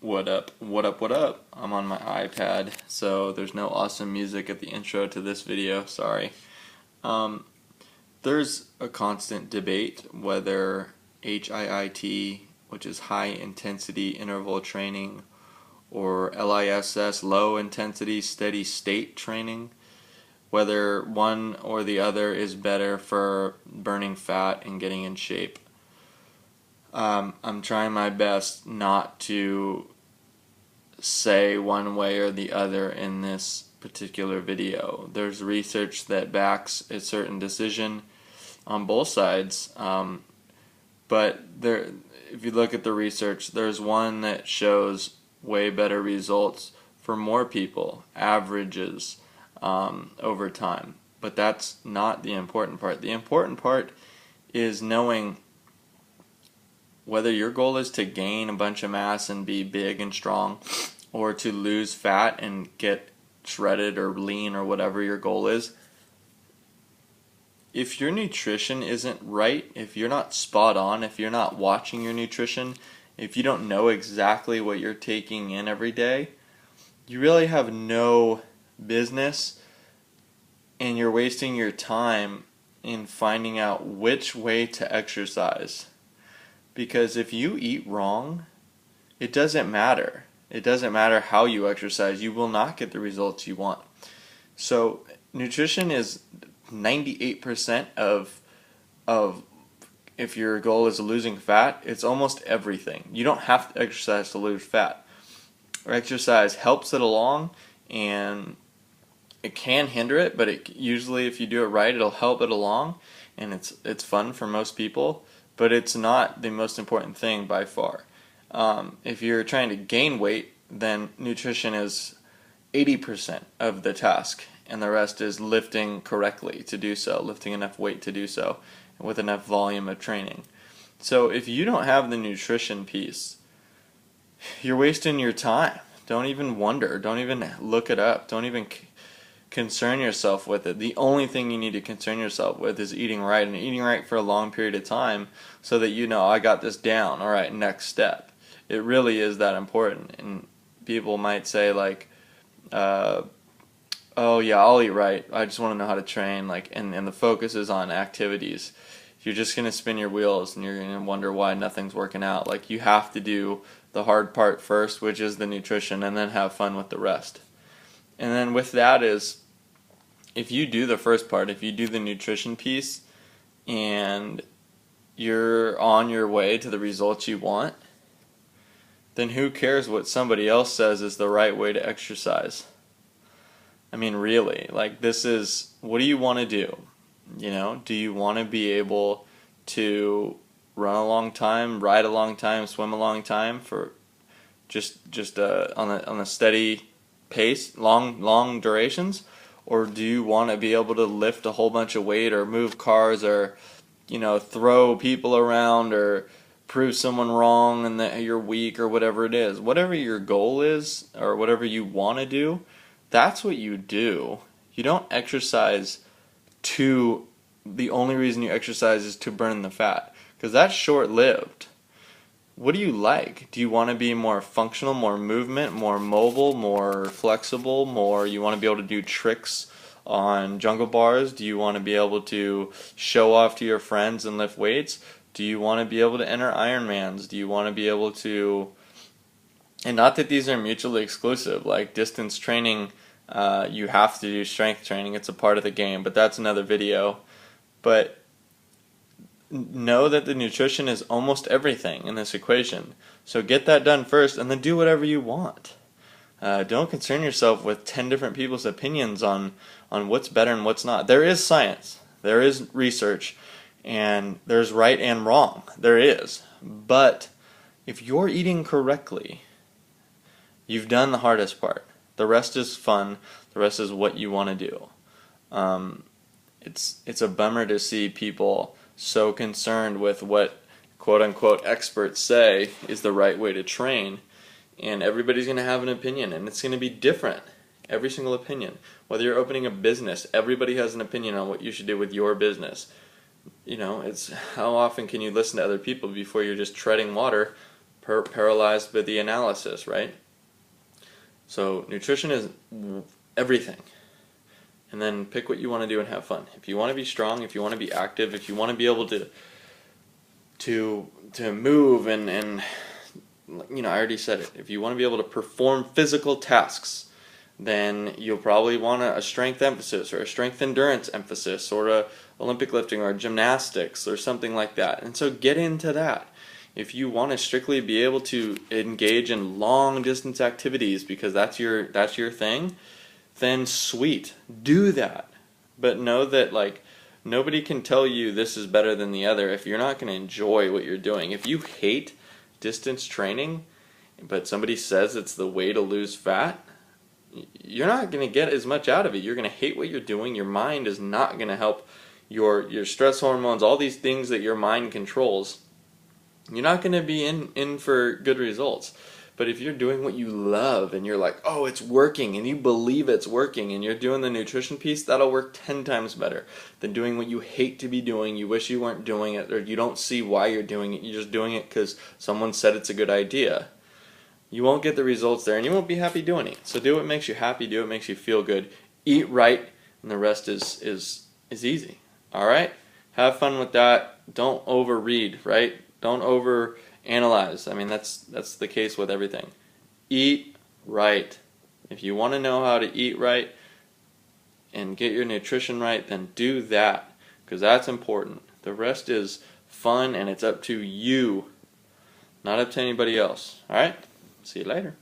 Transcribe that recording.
What up, what up, what up? I'm on my iPad, so there's no awesome music at the intro to this video, sorry. There's a constant debate whether HIIT, which is high intensity interval training, or LISS, low intensity steady state training, whether one or the other is better for burning fat and getting in shape. I'm trying my best not to say one way or the other in this particular video. There's research that backs a certain decision on both sides, but if you look at the research, there's one that shows way better results for more people, averages over time. But that's not the important part. The important part is knowing whether your goal is to gain a bunch of mass and be big and strong, or to lose fat and get shredded or lean or whatever your goal is. If your nutrition isn't right, if you're not spot on, if you're not watching your nutrition, if you don't know exactly what you're taking in every day, you really have no business, and you're wasting your time in finding out which way to exercise. Because if you eat wrong, it doesn't matter. It doesn't matter how you exercise. You will not get the results you want. So nutrition is 98% of if your goal is losing fat, it's almost everything. You don't have to exercise to lose fat. Exercise helps it along, and it can hinder it, but usually if you do it right, it'll help it along, and it's fun for most people. But it's not the most important thing by far. If you're trying to gain weight, then nutrition is 80% of the task, and the rest is lifting correctly to do so, lifting enough weight to do so, with enough volume of training. So if you don't have the nutrition piece, you're wasting your time. Don't even wonder. Don't even look it up. Don't even concern yourself with it. The only thing you need to concern yourself with is eating right, and eating right for a long period of time so that you know, I got this down. All right, next step. It really is that important. And people might say like, oh yeah, I'll eat right. I just want to know how to train. And the focus is on activities. You're just going to spin your wheels, and you're going to wonder why nothing's working out. Like, you have to do the hard part first, which is the nutrition, and then have fun with the rest. And then with that is, if you do the first part, if you do the nutrition piece, and you're on your way to the results you want, then who cares what somebody else says is the right way to exercise? I mean, really, like, this is, what do you want to do? You know, do you want to be able to run a long time, ride a long time, swim a long time for just on a steady pace, long durations? Or do you want to be able to lift a whole bunch of weight, or move cars, or, you know, throw people around, or prove someone wrong and that you're weak, or whatever it is? Whatever your goal is, or whatever you want to do, that's what you do. You don't exercise the only reason you exercise is to burn the fat, because that's short-lived. What do you like? Do you want to be more functional, more movement, more mobile, more flexible, you want to be able to do tricks on jungle bars? Do you want to be able to show off to your friends and lift weights? Do you want to be able to enter Ironmans? Do you want to be able to, and not that these are mutually exclusive, like distance training, you have to do strength training, it's a part of the game, but that's another video. But know that the nutrition is almost everything in this equation. So get that done first, and then do whatever you want. Don't concern yourself with 10 different people's opinions on what's better and what's not. There is science, there is research, and there's right and wrong. There is. But if you're eating correctly, you've done the hardest part. The rest is fun. The rest is what you want to do. It's a bummer to see people so concerned with what quote-unquote experts say is the right way to train, and everybody's going to have an opinion, and it's going to be different. Every single opinion. Whether you're opening a business, everybody has an opinion on what you should do with your business. You know, it's how often can you listen to other people before you're just treading water paralyzed by the analysis, right? So nutrition is everything. And then pick what you want to do and have fun. If you want to be strong, if you want to be active, if you want to be able to move and you know, I already said it. If you want to be able to perform physical tasks, then you'll probably want a strength emphasis or a strength endurance emphasis or a Olympic lifting or gymnastics or something like that. And so get into that. If you want to strictly be able to engage in long distance activities because that's your thing, then sweet, do that. But know that like nobody can tell you this is better than the other if you're not going to enjoy what you're doing. If you hate distance training, but somebody says it's the way to lose fat, you're not going to get as much out of it. You're going to hate what you're doing. Your mind is not going to help your stress hormones, all these things that your mind controls. You're not going to be in for good results. But if you're doing what you love and you're like, oh, it's working, and you believe it's working, and you're doing the nutrition piece, that'll work 10 times better than doing what you hate to be doing, you wish you weren't doing it, or you don't see why you're doing it, you're just doing it because someone said it's a good idea. You won't get the results there, and you won't be happy doing it. So do what makes you happy, do what makes you feel good, eat right, and the rest is easy. All right? Have fun with that. Don't overread, right? Don't overanalyze. I mean, that's the case with everything. Eat right. If you want to know how to eat right and get your nutrition right, then do that, because that's important. The rest is fun, and it's up to you, not up to anybody else. All right? See you later.